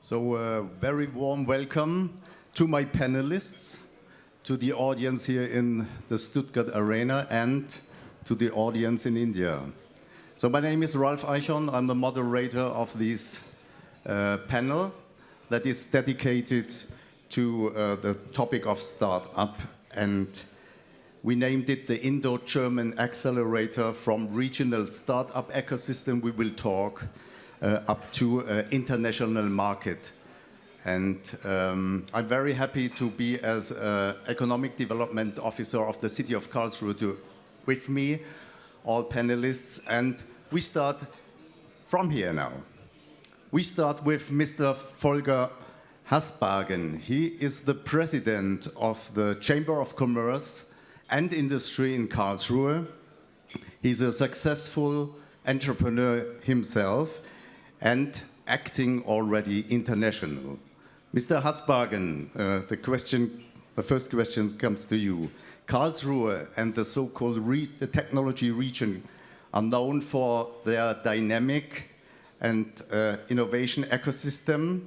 So very warm welcome to my panelists, to the audience here in the Stuttgart Arena, and to the audience in India. So my name is Ralf Eichhorn. I'm the moderator of this panel that is dedicated to the topic of startup, and we named it the Indo-German Accelerator. From regional startup ecosystem we will talk up to international market. And I'm very happy to be as Economic Development Officer of the City of Karlsruhe with me, all panelists, and we start from here now. We start with Mr. Volker Hasbagen. He is the president of the Chamber of Commerce and Industry in Karlsruhe. He's a successful entrepreneur himself and acting already international. Mr. Hasbagen, the first question comes to you. Karlsruhe and the so-called the technology region are known for their dynamic and innovation ecosystem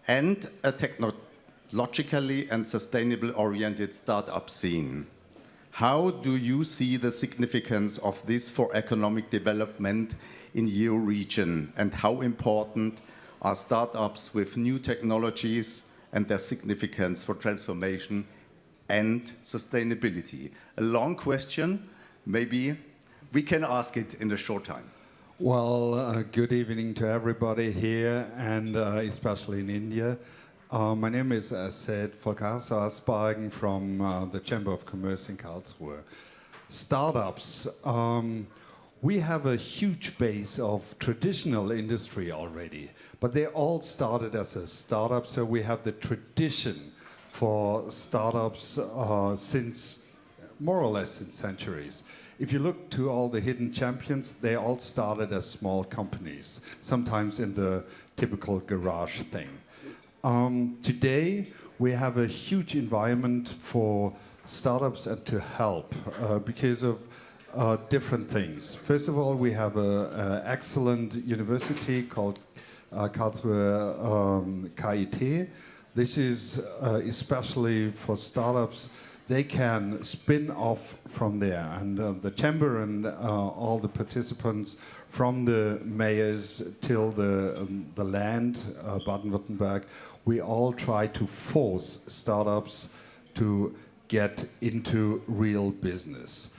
and a technologically and sustainable oriented startup scene. How do you see the significance of this for economic development in your region, and how important are startups with new technologies and their significance for transformation and sustainability? A long question, maybe we can ask it in a short time. Well, good evening to everybody here, and especially in India. My name is, as said, Volker Hasbagen from the Chamber of Commerce in Karlsruhe. Startups. We have a huge base of traditional industry already, but they all started as a startup, so we have the tradition for startups since more or less since centuries. If you look to all the hidden champions, they all started as small companies, sometimes in the typical garage thing. Today, we have a huge environment for startups and to help because of different things. First of all, we have an excellent university called Karlsruhe KIT. This is especially for startups. They can spin off from there, and the chamber and all the participants, from the mayors till the land, Baden-Württemberg, we all try to force startups to get into real business.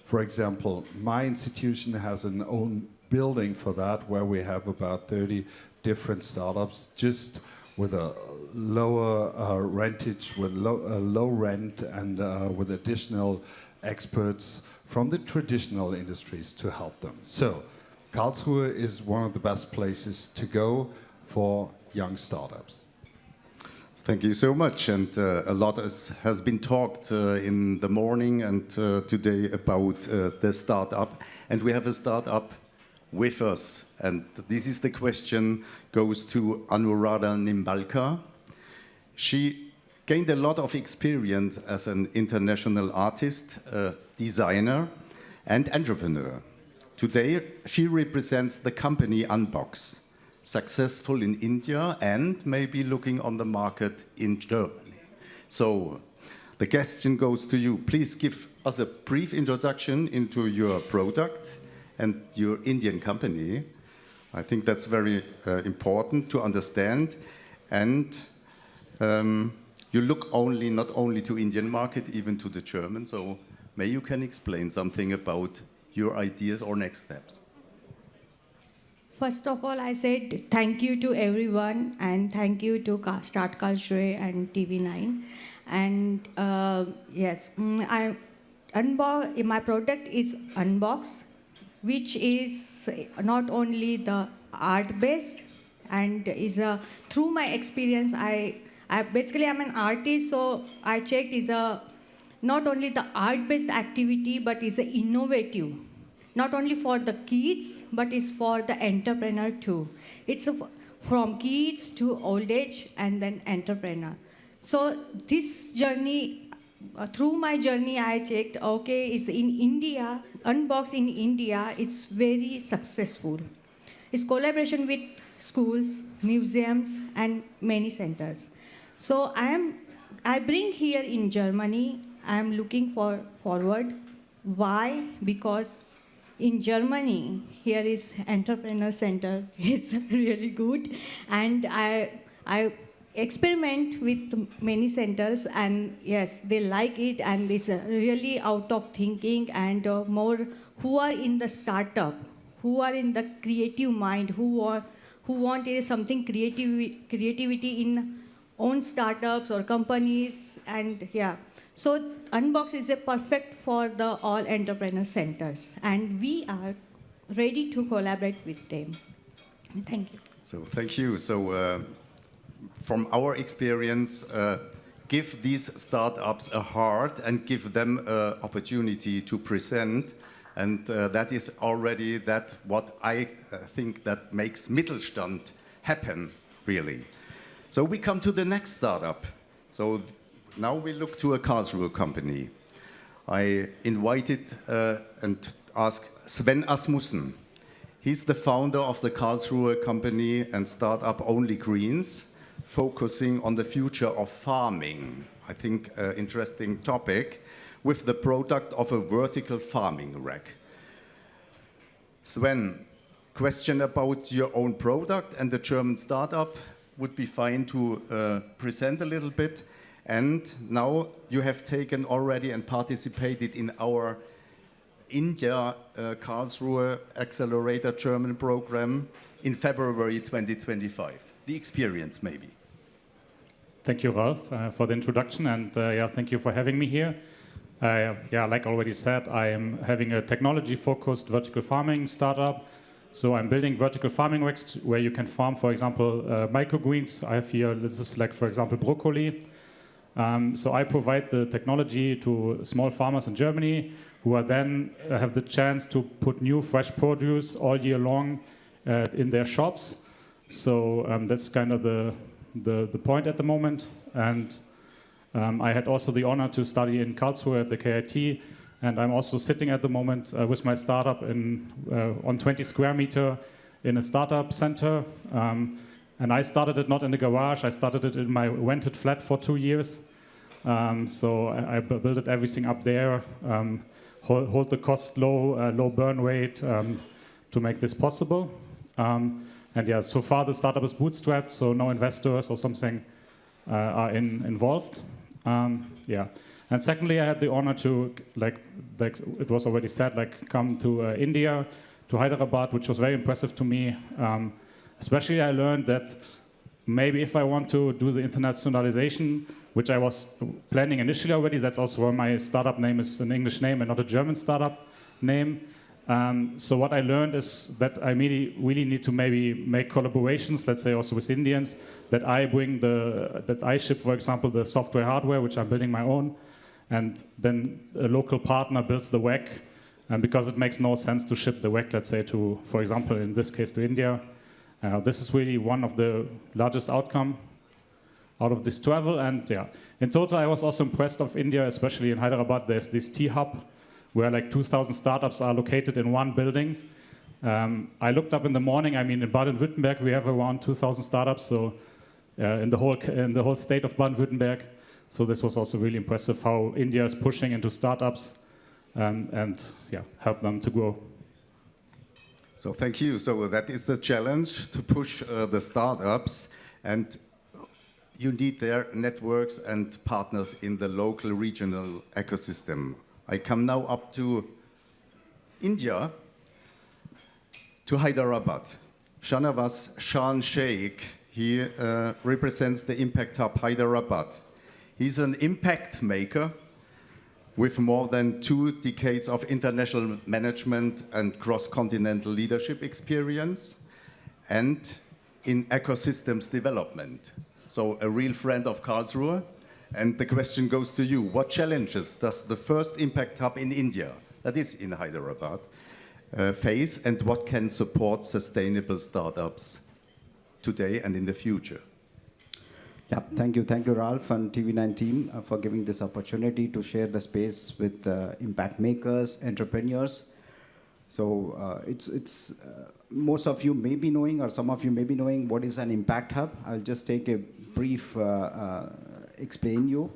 For example, my institution has an own building for that, where we have about 30 different startups, just with a lower rentage, with low rent, and with additional experts from the traditional industries to help them. So Karlsruhe is one of the best places to go for young startups. Thank you so much, and a lot has been talked in the morning and today about the startup, and we have a startup with us, and this is the question goes to Anuradha Nimbalkar. She gained a lot of experience as an international artist, designer, and entrepreneur. Today, she represents the company Unbox, successful in India and maybe looking on the market in Germany. So the question goes to you. Please give us a brief introduction into your product and your Indian company. I think that's very important to understand. And you look not only to Indian market, even to the German. So maybe you can explain something about your ideas or next steps. First of all, I said thank you to everyone, and thank you to Start Karlsruhe and TV9. And yes, my product is Unbox, which is not only the art-based, and is through my experience, I basically I'm an artist, so I checked is not only the art-based activity, but is innovative. Not only for the kids, but it's for the entrepreneur too. It's from kids to old age and then entrepreneur. So this journey, through my journey, I checked, okay, it's in India, Unbox in India, it's very successful. It's collaboration with schools, museums, and many centers. So I bring here in Germany, I am looking forward. Why? Because in Germany, here is entrepreneur center is really good, and I experiment with many centers, and yes, they like it, and it's really out of thinking, and more who are in the startup, who are in the creative mind, who want something creativity in own startups or companies, and yeah. So Unbox is a perfect for the all entrepreneur centers, and we are ready to collaborate with them. Thank you. So thank you. So from our experience, give these startups a heart and give them an opportunity to present. And that is already what I think that makes Mittelstand happen, really. So we come to the next startup. So now we look to a Karlsruhe company. I invited and asked Sven Asmussen. He's the founder of the Karlsruhe company and startup Only Greens, focusing on the future of farming. I think an interesting topic, with the product of a vertical farming rack. Sven, question about your own product and the German startup would be fine to present a little bit. And now you have taken already and participated in our India Karlsruhe Accelerator German program in February 2025. The experience, maybe. Thank you, Ralph, for the introduction, and yeah, thank you for having me here. Yeah, like already said, I am having a technology-focused vertical farming startup. So I'm building vertical farming racks where you can farm, for example, microgreens. I have here, this is like, for example, broccoli. So I provide the technology to small farmers in Germany who are then have the chance to put new fresh produce all year long in their shops. So that's kind of the point at the moment. And I had also the honor to study in Karlsruhe at the KIT. And I'm also sitting at the moment with my startup on 20 square meter in a startup center. And I started it not in the garage, I started it in my rented flat for 2 years. So I built everything up there, hold the cost low, low burn rate to make this possible. And yeah, so far the startup is bootstrapped, so no investors or something are involved. Yeah. And secondly, I had the honor to, like it was already said, come to India, to Hyderabad, which was very impressive to me. Especially I learned that maybe if I want to do the internationalization, which I was planning initially already, that's also why my startup name is an English name and not a German startup name. So what I learned is that I really need to maybe make collaborations, let's say also with Indians, that I ship, for example, the software hardware, which I'm building my own, and then a local partner builds the rack, and because it makes no sense to ship the rack, let's say, to, for example, in this case, to India. This is really one of the largest outcome out of this travel, and yeah, in total, I was also impressed of India, especially in Hyderabad. There's this T-Hub, where like 2,000 startups are located in one building. I looked up in the morning. I mean, in Baden-Württemberg, we have around 2,000 startups, so in the whole state of Baden-Württemberg. So this was also really impressive how India is pushing into startups and yeah, help them to grow. So thank you. So that is the challenge, to push the startups, and you need their networks and partners in the local regional ecosystem. I come now up to India, to Hyderabad. Shanavas Shan Sheikh, he represents the Impact Hub Hyderabad. He's an impact maker with more than 2 decades of international management and cross-continental leadership experience, and in ecosystems development. So a real friend of Karlsruhe. And the question goes to you. What challenges does the first impact hub in India, that is in Hyderabad, face, and what can support sustainable startups today and in the future? Yeah, thank you, Ralph and TV9 team for giving this opportunity to share the space with impact makers, entrepreneurs. So most of you may be knowing, or some of you may be knowing, what is an impact hub. I'll just take a brief explain you.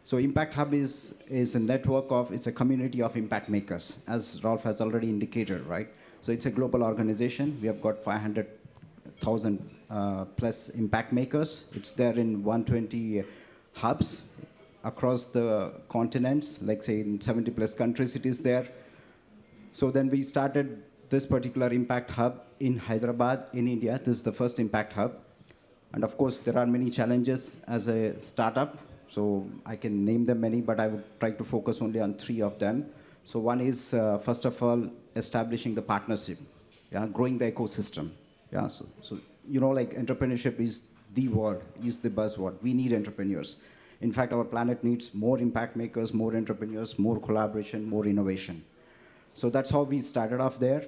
So Impact Hub is a network of, it's a community of impact makers, as Rolf has already indicated, right? So it's a global organization. We have got 500,000 plus impact makers. It's there in 120 hubs across the continents, like say in 70 plus countries it is there. So then we started this particular impact hub in Hyderabad, in India. This is the first impact hub. And of course, there are many challenges as a startup. So I can name them many, but I would try to focus only on 3 of them. So one is, first of all, establishing the partnership, growing the ecosystem. So you know, like entrepreneurship is the word, is the buzzword. We need entrepreneurs. In fact, our planet needs more impact makers, more entrepreneurs, more collaboration, more innovation. So that's how we started off there.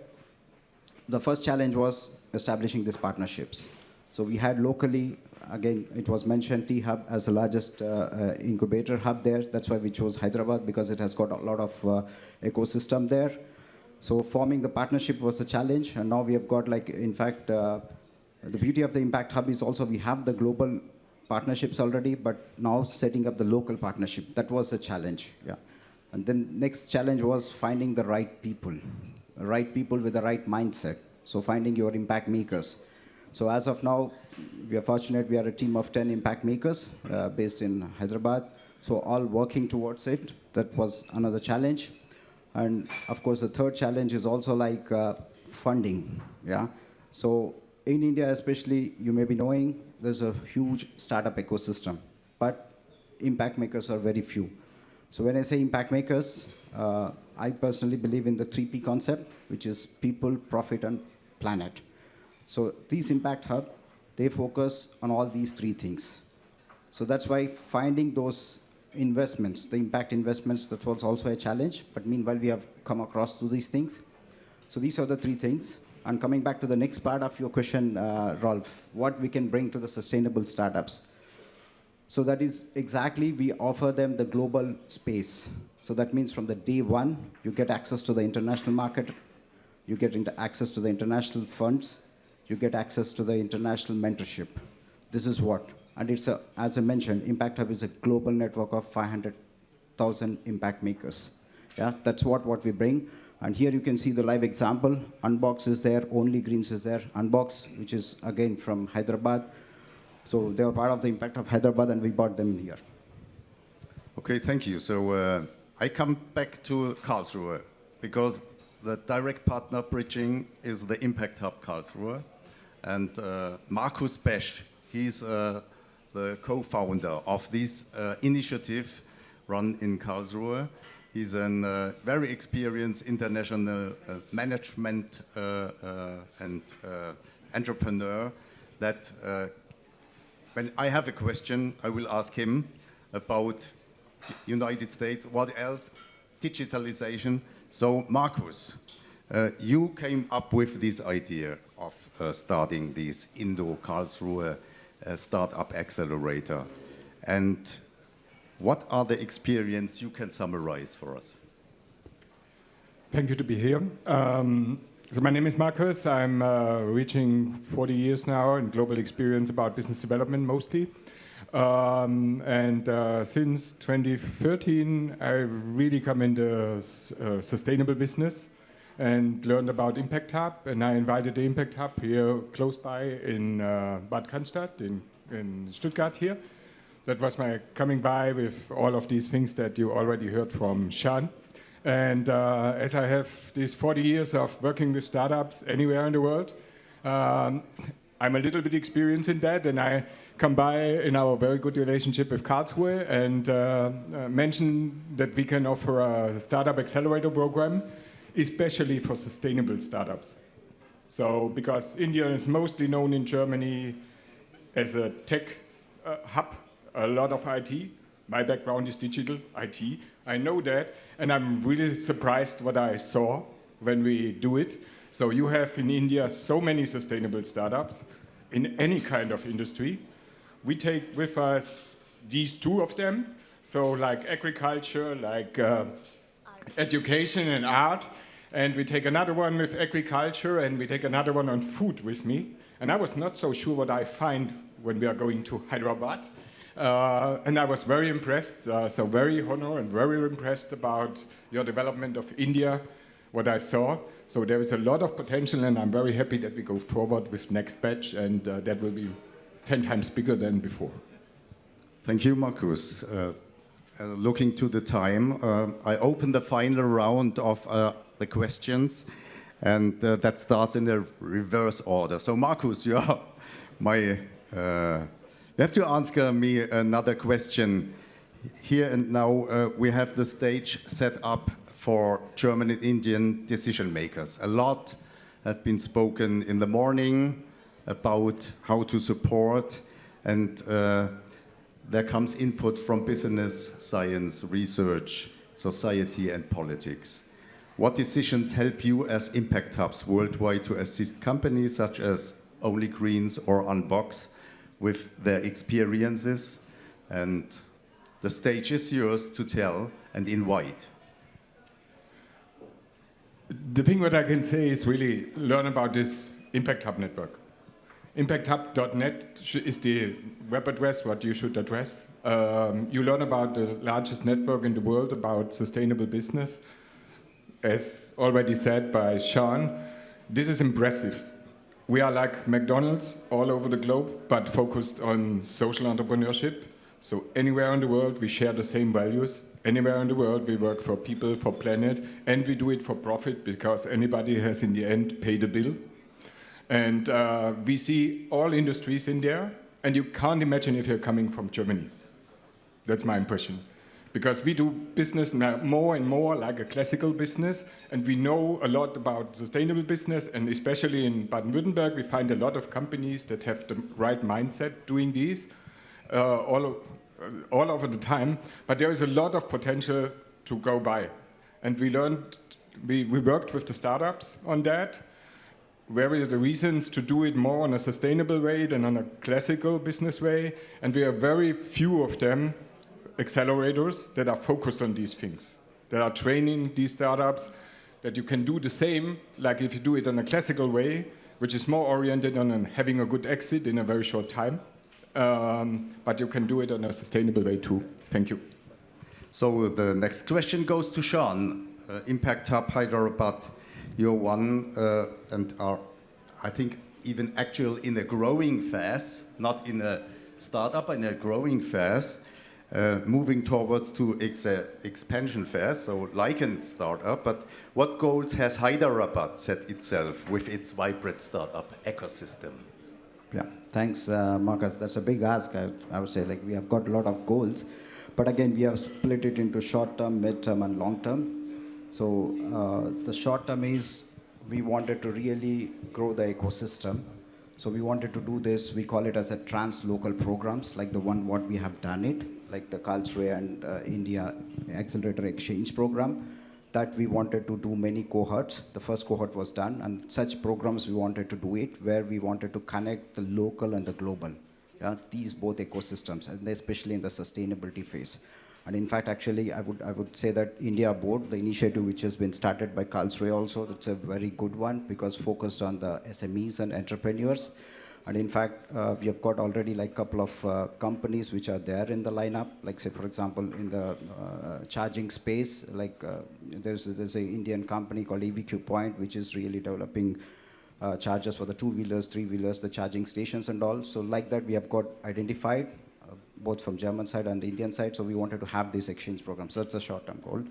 The first challenge was establishing these partnerships. So we had locally, again, it was mentioned, T-Hub as the largest incubator hub there. That's why we chose Hyderabad, because it has got a lot of ecosystem there. So forming the partnership was a challenge, and now we have got, like, in fact, the beauty of the Impact Hub is also we have the global partnerships already, but now setting up the local partnership, that was a challenge, And then next challenge was finding the right people with the right mindset. So finding your impact makers. So as of now, we are fortunate, we are a team of 10 impact makers based in Hyderabad. So all working towards it. That was another challenge. And of course, the third challenge is also like funding. So in India especially, you may be knowing, there's a huge startup ecosystem, but impact makers are very few. So when I say impact makers, I personally believe in the 3P concept, which is people, profit, and planet. So these Impact Hub, they focus on all these 3 things. So that's why finding those investments, the impact investments, that was also a challenge. But meanwhile, we have come across to these things. So these are the 3 things. And coming back to the next part of your question, Rolf, what we can bring to the sustainable startups. So that is exactly, we offer them the global space. So that means from the day one, you get access to the international market, you get access to the international funds, you get access to the international mentorship. This is what, and it's as I mentioned, Impact Hub is a global network of 500,000 impact makers. That's what we bring. And here you can see the live example. Unbox is there, Only Greens is there. Unbox, which is again from Hyderabad. So they are part of the Impact of Hyderabad, and we brought them here. Okay, thank you. So I come back to Karlsruhe, because the direct partner bridging is the Impact Hub Karlsruhe. And Markus Besch, he's the co-founder of this initiative run in Karlsruhe. He's a very experienced international management and entrepreneur that when I have a question, I will ask him about United States, what else, digitalization. So Markus, you came up with this idea of starting this Indo-Karlsruhe Startup Accelerator. And what are the experience you can summarize for us? Thank you to be here. So my name is Markus. I'm reaching 40 years now in global experience about business development mostly. Since 2013, I really come into sustainable business and learned about Impact Hub. And I invited the Impact Hub here close by in Bad Cannstatt in Stuttgart here. That was my coming by with all of these things that you already heard from Sean. And as I have these 40 years of working with startups anywhere in the world, I'm a little bit experienced in that, and I come by in our very good relationship with Karlsruhe and mention that we can offer a startup accelerator program, especially for sustainable startups. So because India is mostly known in Germany as a tech hub, a lot of IT. My background is digital IT. I know that, and I'm really surprised what I saw when we do it. So you have in India so many sustainable startups in any kind of industry. We take with us these 2 of them. So like agriculture, like education and art. And we take another one with agriculture, and we take another one on food with me. And I was not so sure what I find when we are going to Hyderabad. And I was very impressed, so very honored and very impressed about your development of India, what I saw. So there is a lot of potential, and I'm very happy that we go forward with next batch, and that will be 10 times bigger than before. Thank you, Markus. Looking to the time, I open the final round of the questions, and that starts in the reverse order. So, Markus, you are my... you have to answer me another question. Here and now, we have the stage set up for German and Indian decision makers. A lot has been spoken in the morning about how to support, and there comes input from business, science, research, society, and politics. What decisions help you as impact hubs worldwide to assist companies such as Only Greens or Unbox with their experiences? And the stage is yours to tell and invite. The thing what I can say is really learn about this Impact Hub network. ImpactHub.net is the web address what you should address. You learn about the largest network in the world about sustainable business. As already said by Sean, this is impressive. We are like McDonald's all over the globe, but focused on social entrepreneurship. So anywhere in the world, we share the same values. Anywhere in the world, we work for people, for planet, and we do it for profit because anybody has in the end paid a bill. And we see all industries in there, and you can't imagine if you're coming from Germany. That's my impression. Because we do business more and more like a classical business, and we know a lot about sustainable business, and especially in Baden-Württemberg, we find a lot of companies that have the right mindset doing these all over the time, but there is a lot of potential to go by. And we worked with the startups on that. Where are the reasons to do it more on a sustainable way than on a classical business way? And we have very few of them accelerators that are focused on these things, that are training these startups, that you can do the same, like if you do it in a classical way, which is more oriented on having a good exit in a very short time. But you can do it in a sustainable way too. Thank you. So the next question goes to Sean. Impact Hub Hyderabad, you're one and are, I think, even actual in a growing phase, not in a startup, in a growing phase. Moving towards to expansion phase, so like a startup, but what goals has Hyderabad set itself with its vibrant startup ecosystem? Yeah, thanks, Marcus. That's a big ask. I would say, like, we have got a lot of goals, but again, we have split it into short-term, mid-term, and long-term. So the short-term is we wanted to really grow the ecosystem. So we wanted to do this, we call it as a trans-local programs, like the one what we have done it, like the Karlsruhe and India Accelerator Exchange program, that we wanted to do many cohorts. The first cohort was done, and such programs we wanted to do it, where we wanted to connect the local and the global, these both ecosystems, and especially in the sustainability phase. And in fact, actually, I would say that India Board, the initiative which has been started by Karlsruhe also, that's a very good one because focused on the SMEs and entrepreneurs. And in fact, we have got already like a couple of companies which are there in the lineup. Like say, for example, in the charging space, like there's an Indian company called EVQ Point, which is really developing chargers for the two-wheelers, three-wheelers, the charging stations and all. So like that, we have got identified both from German side and the Indian side, so we wanted to have these exchange programs. So that's a short-term goal.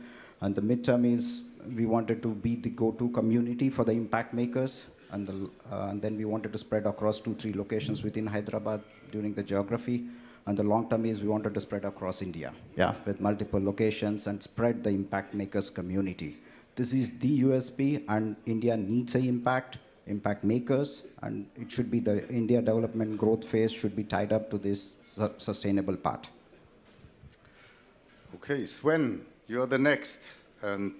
And the mid-term is we wanted to be the go-to community for the impact makers, and then we wanted to spread across 2-3 locations within Hyderabad during the geography. And the long-term is we wanted to spread across India, with multiple locations and spread the impact makers community. This is the USP, and India needs an impact makers, and it should be the India development growth phase should be tied up to this sustainable part. Okay, Sven, you're the next, and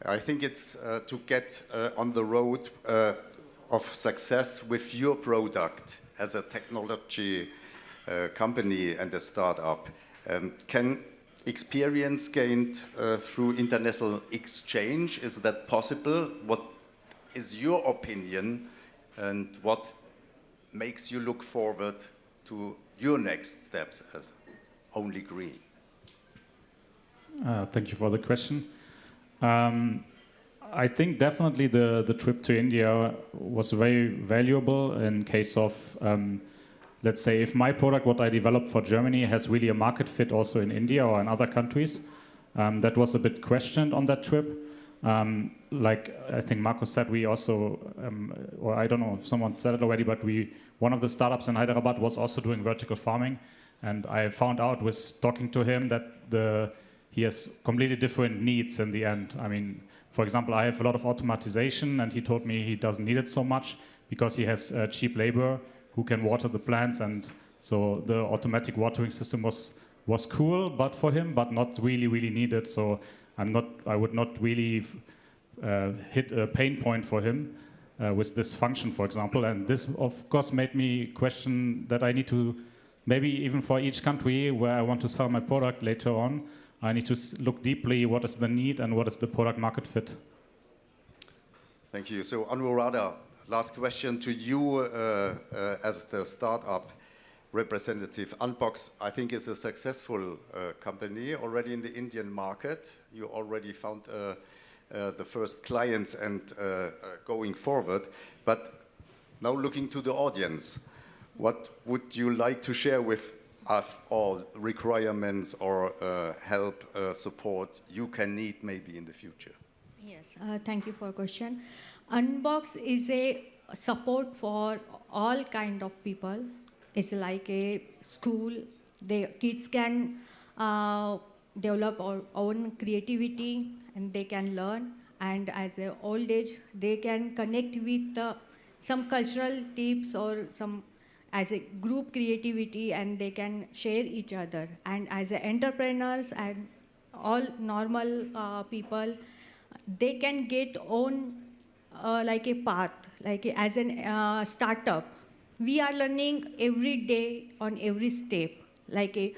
I think it's to get on the road of success with your product as a technology company and a startup. Can experience gained through international exchange. Is that possible? What is your opinion, and what makes you look forward to your next steps as Only Green? Thank you for the question. I think definitely the trip to India was very valuable in case of, let's say, if my product, what I developed for Germany, has really a market fit also in India or in other countries. That was a bit questioned on that trip. Like I think Marcus said, we also, or I don't know if someone said it already, but one of the startups in Hyderabad was also doing vertical farming. And I found out with talking to him that he has completely different needs in the end. I mean, for example, I have a lot of automatization, and he told me he doesn't need it so much because he has cheap labor who can water the plants, and so the automatic watering system was cool, but for him, but not really needed. So I would not really hit a pain point for him with this function, for example. And this, of course, made me question that I need to, maybe even for each country where I want to sell my product later on, I need to look deeply what is the need and what is the product market fit. Thank you. So Anuradha, last question to you as the startup representative. Unbox, I think, is a successful company already in the Indian market. You already found the first clients and going forward. But now looking to the audience, what would you like to share with us all, requirements or help, support you can need maybe in the future? Yes, thank you for the question. Unbox is a support for all kind of people. It's like a school. The kids can develop our own creativity and they can learn. And as an old age, they can connect with some cultural tips or some as a group creativity, and they can share each other. And as entrepreneurs and all normal people, they can get own like a path, like as an startup. We are learning every day on every step, like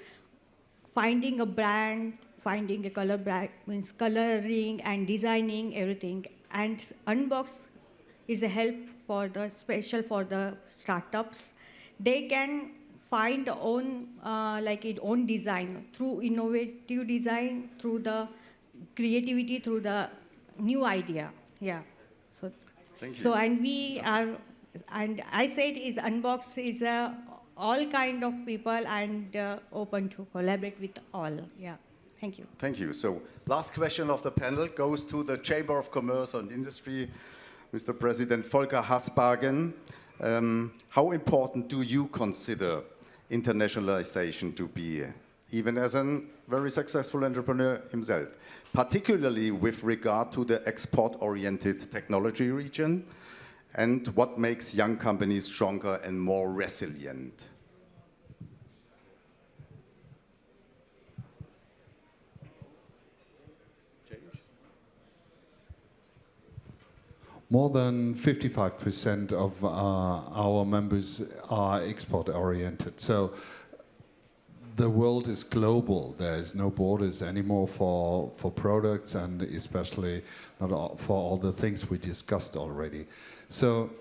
finding a brand, finding a color brand, means coloring and designing everything. And Unbox is a help for the special for the startups. They can find own own design through innovative design, through the creativity, through the new idea. Yeah. So, Thank you. so and we are, and I said is Unbox is all kind of people and open to collaborate with all. Yeah. Thank you. Thank you. So last question of the panel goes to the Chamber of Commerce and Industry, Mr. President Volker Hasbargen. How important do you consider internationalization to be, even as a very successful entrepreneur himself, particularly with regard to the export-oriented technology region, and what makes young companies stronger and more resilient? More than 55% of our members are export-oriented. So the world is global. There is no borders anymore for products, and especially not for all the things we discussed already. So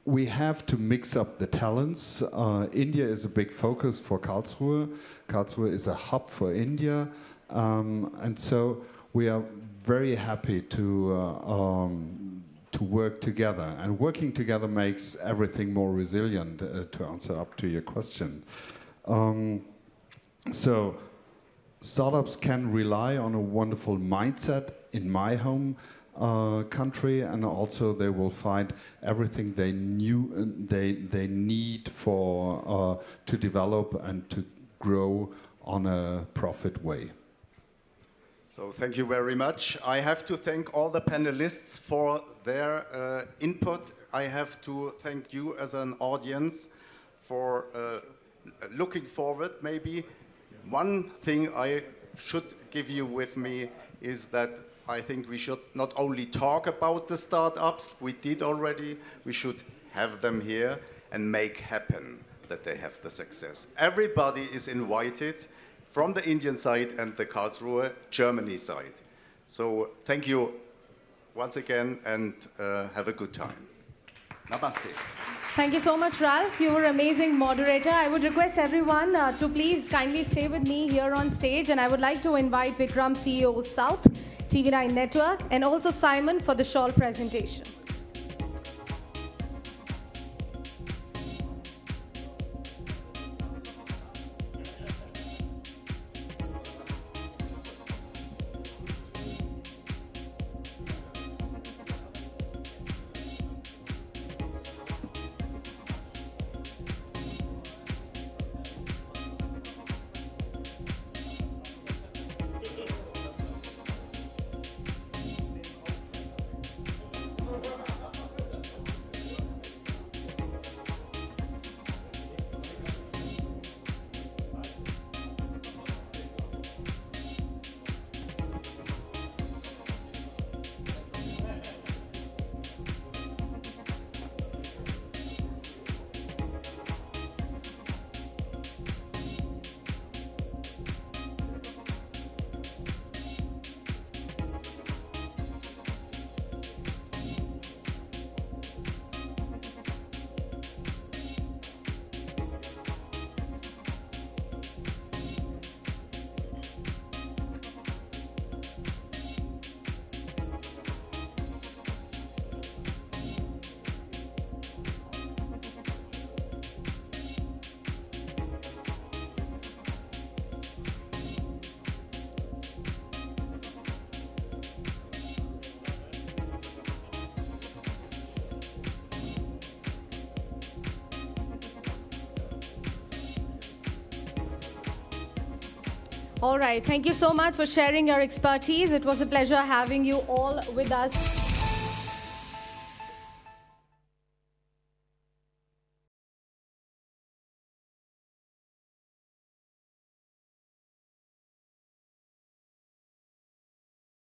we have to mix up the talents. India is a big focus for Karlsruhe. Karlsruhe is a hub for India. And so we are very happy to work together. And working together makes everything more resilient, to answer up to your question. So startups can rely on a wonderful mindset in my home country, and also they will find everything they need for to develop and to grow on a profit way. So thank you very much. I have to thank all the panelists for their input. I have to thank you as an audience for looking forward. Maybe one thing I should give you with me is that I think we should not only talk about the startups, we did already, we should have them here and make happen that they have the success. Everybody is invited from the Indian side and the Karlsruhe, Germany side. So thank you once again, and have a good time. Namaste. Thank you so much, Ralph. You were an amazing moderator. I would request everyone to please kindly stay with me here on stage, and I would like to invite Vikram, CEO of South, TV9 Network, and also Simon for the shawl presentation. All right. Thank you so much for sharing your expertise. It was a pleasure having you all with us.